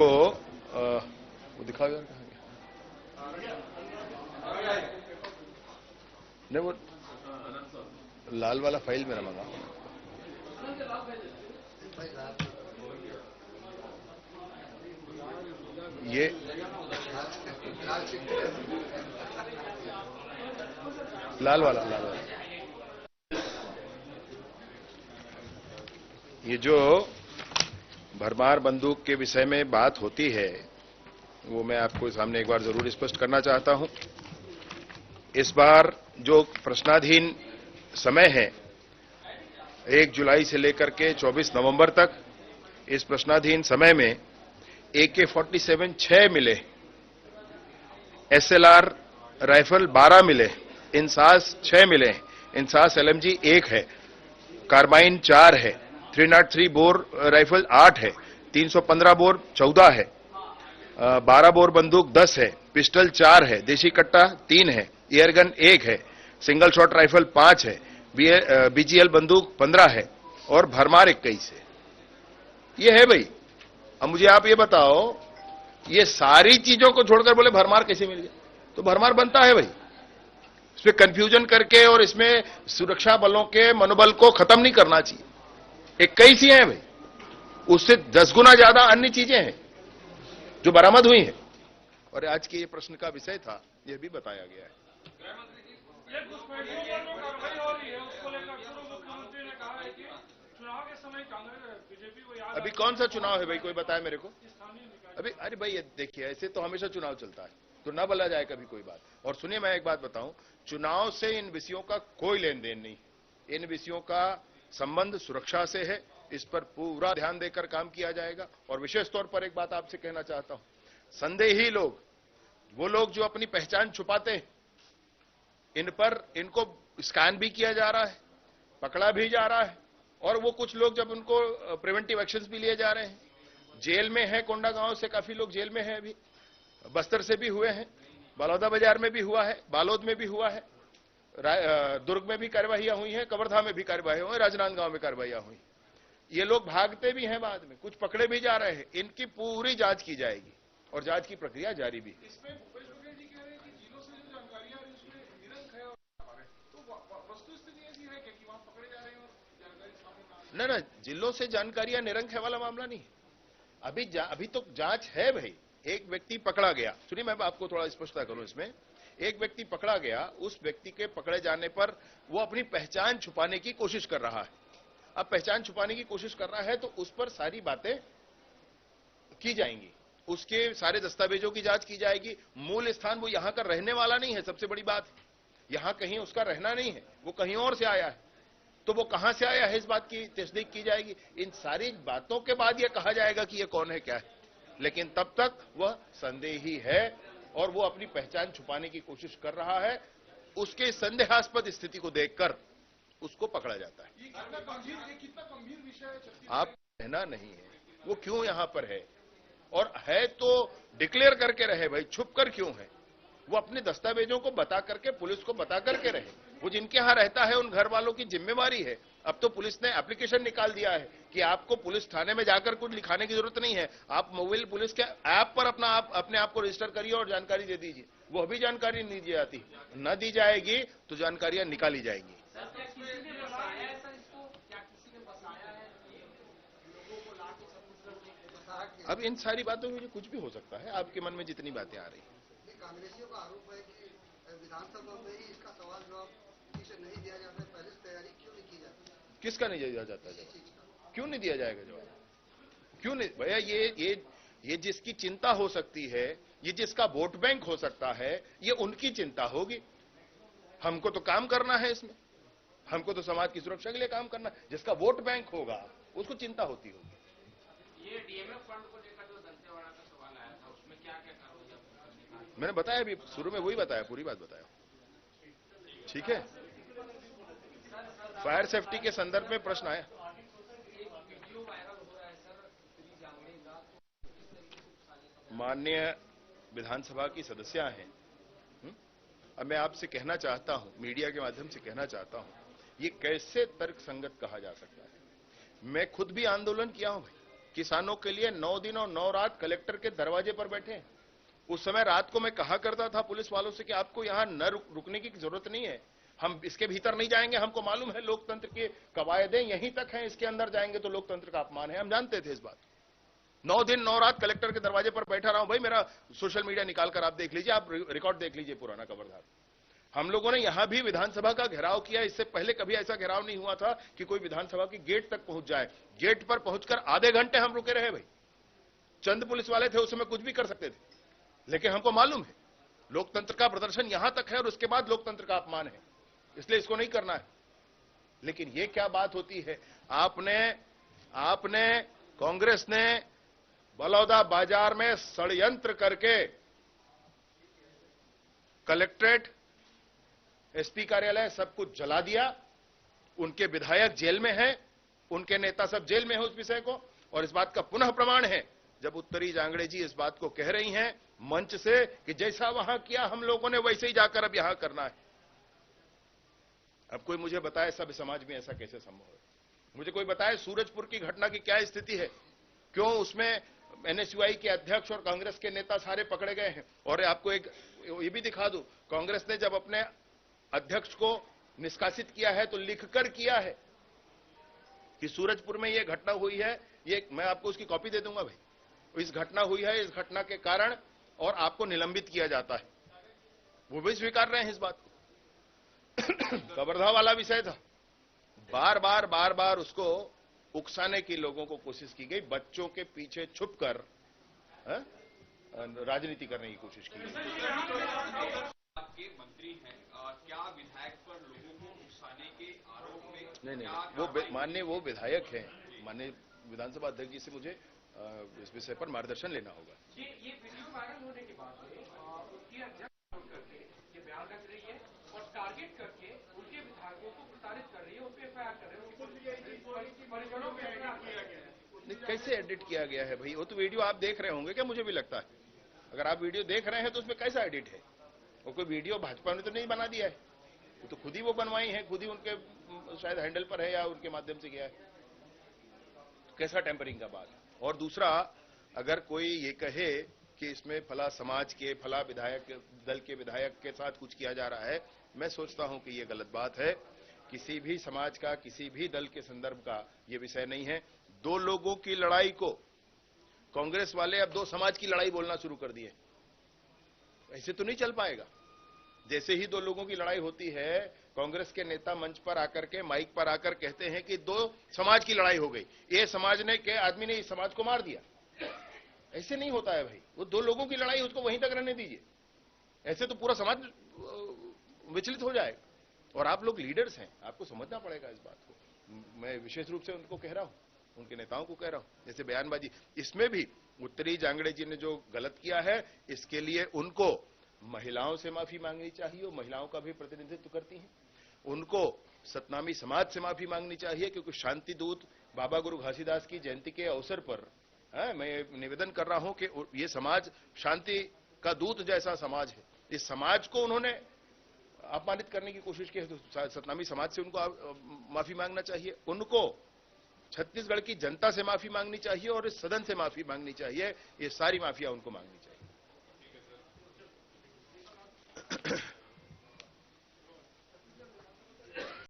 को वो दिखाओ यार, कहाँ गया? नहीं, वो लाल वाला फाइल मेरा मंगा। ये लाल वाला ये जो भरमार बंदूक के विषय में बात होती है वो मैं आपको सामने एक बार जरूर स्पष्ट करना चाहता हूं। इस बार जो प्रश्नाधीन समय है 1 जुलाई से लेकर के 24 नवंबर तक, इस प्रश्नाधीन समय में AK-47 6 मिले, SLR राइफल 12 मिले, इंसास 6 मिले, इंसास LMG 1 है, कार्बाइन 4 है, 303 बोर राइफल 8 है, 315 बोर 14 है, 12 बोर बंदूक 10 है, पिस्टल 4 है, देशी कट्टा 3 है, एयरगन 1 है, सिंगल शॉट राइफल 5 है, BGL बंदूक 15 है और भरमार 21 है। ये है भाई। अब मुझे आप ये बताओ, ये सारी चीजों को छोड़कर बोले भरमार कैसे मिल गया? तो भरमार बनता है भाई। इसमें कंफ्यूजन करके और इसमें सुरक्षा बलों के मनोबल को खत्म नहीं करना चाहिए। 21 ही है भाई, उससे 10 गुना ज्यादा अन्य चीजें हैं जो बरामद हुई हैं। और आज के ये प्रश्न का विषय था, यह भी बताया गया है। अभी कौन सा चुनाव है भाई, कोई बताए मेरे को? अभी अरे भाई देखिए, ऐसे तो हमेशा चुनाव चलता है, तो ना बोला जाए कभी कोई बात। और सुनिए, मैं एक बात बताऊं, चुनाव से इन विषयों का कोई लेन देन नहीं। इन विषयों का संबंध सुरक्षा से है, इस पर पूरा ध्यान देकर काम किया जाएगा। और विशेष तौर पर एक बात आपसे कहना चाहता हूं, संदेही लोग, वो लोग जो अपनी पहचान छुपाते हैं, इन पर इनको स्कैन भी किया जा रहा है, पकड़ा भी जा रहा है, और वो कुछ लोग जब उनको प्रिवेंटिव एक्शंस भी लिए जा रहे हैं। जेल में है, कोंडागांव से काफी लोग जेल में हैं, अभी बस्तर से भी हुए हैं, बलौदा बाजार में भी हुआ है, बालोद में भी हुआ है, दुर्ग में भी कार्रवाइयां हुई हैं, कवर्धा में भी कार्रवाई हुई, राजनांदगांव में कार्रवाइयां हुई। ये लोग भागते भी हैं, बाद में कुछ पकड़े भी जा रहे हैं। इनकी पूरी जांच की जाएगी और जांच की प्रक्रिया जारी भी। ना, जिलों से जानकारियां निरंक है वाला मामला नहीं है। अभी तो जांच है भाई। एक व्यक्ति पकड़ा गया, सुनिए मैं आपको थोड़ा स्पष्टता करूं इसमें। एक व्यक्ति पकड़ा गया, उस व्यक्ति के पकड़े जाने पर वो अपनी पहचान छुपाने की कोशिश कर रहा है। अब पहचान छुपाने की कोशिश कर रहा है तो उस पर सारी बातें की जाएंगी, उसके सारे दस्तावेजों की जांच की जाएगी। मूल स्थान वो यहां का रहने वाला नहीं है, सबसे बड़ी बात, यहां कहीं उसका रहना नहीं है, वो कहीं और से आया है। तो वो कहां से आया है, इस बात की तस्दीक की जाएगी। इन सारी बातों के बाद यह कहा जाएगा कि यह कौन है, क्या है। लेकिन तब तक वह संदेही है और वो अपनी पहचान छुपाने की कोशिश कर रहा है। उसके संदेहास्पद स्थिति को देखकर उसको पकड़ा जाता है। ये कितना गंभीर विषय है, आप कहना नहीं है वो क्यों यहां पर है, और है तो डिक्लेयर करके रहे भाई, छुप कर क्यों है। वो अपने दस्तावेजों को बता करके, पुलिस को बता करके रहे। वो जिनके यहां रहता है उन घर वालों की जिम्मेवारी है। अब तो पुलिस ने एप्लीकेशन निकाल दिया है कि आपको पुलिस थाने में जाकर कुछ लिखाने की जरूरत नहीं है, आप मोबाइल पुलिस के ऐप पर अपने आप को रजिस्टर करिए और जानकारी दे दीजिए। वो अभी जानकारी नहीं दी जाती, न दी जाएगी तो जानकारियां निकाली जाएंगी। अब इन सारी बातों में कुछ भी हो सकता है, आपके मन में जितनी बातें आ रही हैं। कांग्रेसियों का आरोप है कि विधानसभा में ही इसका सवाल जवाब ठीक से नहीं दिया जाता है, पहले से तैयारी क्यों नहीं की जाती? किसका नहीं दिया जाता जवाब? क्यों नहीं दिया जाएगा जवाब? क्यों नहीं भैया? ये जिसकी चिंता हो सकती है, ये जिसका वोट बैंक हो सकता है, ये उनकी चिंता होगी। हमको तो काम करना है इसमें, हमको तो समाज की सुरक्षा के लिए काम करना है। जिसका वोट बैंक होगा उसको चिंता होती होगी। ये DMF फंड को लेकर जो दंतेवाड़ा का सवाल आया था, उसमें क्या क्या कार्रवाई मैंने बताया, अभी शुरू में वही बताया, पूरी बात बताया। ठीक है, फायर सेफ्टी के संदर्भ में प्रश्न आया। माननीय विधानसभा की सदस्या हैं, अब मैं आपसे कहना चाहता हूं, मीडिया के माध्यम से कहना चाहता हूं, ये कैसे तर्क संगत कहा जा सकता है। मैं खुद भी आंदोलन किया हूं भाई, किसानों के लिए 9 दिन और 9 रात कलेक्टर के दरवाजे पर बैठे हैं। उस समय रात को मैं कहा करता था पुलिस वालों से कि आपको यहां न रुकने की जरूरत नहीं है, हम इसके भीतर नहीं जाएंगे, हमको मालूम है लोकतंत्र के कवायदें यहीं तक हैं, इसके अंदर जाएंगे तो लोकतंत्र का अपमान है, हम जानते थे इस बात। 9 दिन 9 रात कलेक्टर के दरवाजे पर बैठा रहा हूं। भाई मेरा सोशल मीडिया निकालकर आप देख लीजिए, आप रिकॉर्ड देख लीजिए पुराना खबरदार। हम लोगों ने यहां भी विधानसभा का घेराव किया, इससे पहले कभी ऐसा घेराव नहीं हुआ था कि कोई विधानसभा की गेट तक पहुंच जाए। गेट पर पहुंचकर आधे घंटे हम रुके रहे भाई। चंद पुलिस वाले थे, उस समय कुछ भी कर सकते थे, लेकिन हमको मालूम है लोकतंत्र का प्रदर्शन यहां तक है और उसके बाद लोकतंत्र का अपमान है, इसलिए इसको नहीं करना है। लेकिन यह क्या बात होती है, आपने कांग्रेस ने बलौदा बाजार में षड्यंत्र करके कलेक्ट्रेट, एसपी कार्यालय सब कुछ जला दिया। उनके विधायक जेल में हैं, उनके नेता सब जेल में हैं उस विषय को। और इस बात का पुनः प्रमाण है जब उत्तरी जांगड़े जी इस बात को कह रही हैं मंच से कि जैसा वहां किया हम लोगों ने वैसे ही जाकर अब यहां करना है। अब कोई मुझे बताए सब समाज में ऐसा कैसे संभव है? मुझे कोई बताए सूरजपुर की घटना की क्या स्थिति है, क्यों उसमें एनएसयूआई के अध्यक्ष और कांग्रेस के नेता सारे पकड़े गए हैं। और आपको एक ये भी दिखा दूं, कांग्रेस ने जब अपने अध्यक्ष को निष्कासित किया है तो लिखकर किया है कि सूरजपुर में यह घटना हुई है, ये मैं आपको उसकी कॉपी दे दूंगा भाई, इस घटना हुई है, इस घटना के कारण और आपको निलंबित किया जाता है। वो भी स्वीकार रहे हैं इस बात को। कवर्धा वाला विषय था, बार बार उसको उकसाने की लोगों को कोशिश की गई, बच्चों के पीछे छुपकर राजनीति करने की कोशिश की गई। आपके मंत्री हैं, क्या विधायक पर लोगों को उकसाने के आरोप में नहीं, वो माननीय वो विधायक हैं, माननीय विधानसभा अध्यक्ष जी से मुझे इस विषय पर मार्गदर्शन लेना होगा। ये वीडियो वायरल होने के बाद उसकी अध्यक्ष करके ये बयान रख रही है और टारगेट करके उनके विधायकों को प्रताड़ित कर रही है, उस पर एफआईआर कर रहे हैं, परिजनों पे एडिट किया गया है। कैसे एडिट किया गया है भाई? वो तो वीडियो आप देख रहे होंगे क्या? मुझे भी लगता है अगर आप वीडियो देख रहे हैं तो उसमें कैसा एडिट है? वो कोई वीडियो भाजपा ने तो नहीं बना दिया है, वो तो खुद ही वो बनवाई है, खुद ही उनके शायद हैंडल पर है या उनके माध्यम से गया है। कैसा टेम्परिंग का बात है? और दूसरा, अगर कोई ये कहे कि इसमें फला समाज के फला विधायक दल के विधायक के साथ कुछ किया जा रहा है, मैं सोचता हूं कि यह गलत बात है। किसी भी समाज का, किसी भी दल के संदर्भ का यह विषय नहीं है। दो लोगों की लड़ाई को कांग्रेस वाले अब दो समाज की लड़ाई बोलना शुरू कर दिए। ऐसे तो नहीं चल पाएगा। जैसे ही दो लोगों की लड़ाई होती है, कांग्रेस के नेता मंच पर आकर के, माइक पर आकर कहते हैं कि दो समाज की लड़ाई हो गई, ये समाज ने के आदमी ने इस समाज को मार दिया। ऐसे नहीं होता है भाई, वो दो लोगों की लड़ाई, उसको वहीं तक रहने दीजिए। ऐसे तो पूरा समाज विचलित हो जाएगा। और आप लोग लीडर्स हैं, आपको समझना पड़ेगा इस बात को। मैं विशेष रूप से उनको कह रहा हूं, उनके नेताओं को कह रहा हूं। जैसे बयानबाजी, इसमें भी उत्तरी जांगड़े जी ने जो गलत किया है, इसके लिए उनको महिलाओं से माफी मांगनी चाहिए। वो महिलाओं का भी प्रतिनिधित्व करती हैं। उनको सतनामी समाज से माफी मांगनी चाहिए, क्योंकि शांति दूत बाबा गुरु घासीदास की जयंती के अवसर पर मैं निवेदन कर रहा हूं कि ये समाज शांति का दूत जैसा समाज है। इस समाज को उन्होंने अपमानित करने की कोशिश की है, तो सतनामी समाज से उनको माफी मांगना चाहिए। उनको छत्तीसगढ़ की जनता से माफी मांगनी चाहिए और इस सदन से माफी मांगनी चाहिए। ये सारी माफिया उनको मांगनी चाहिए।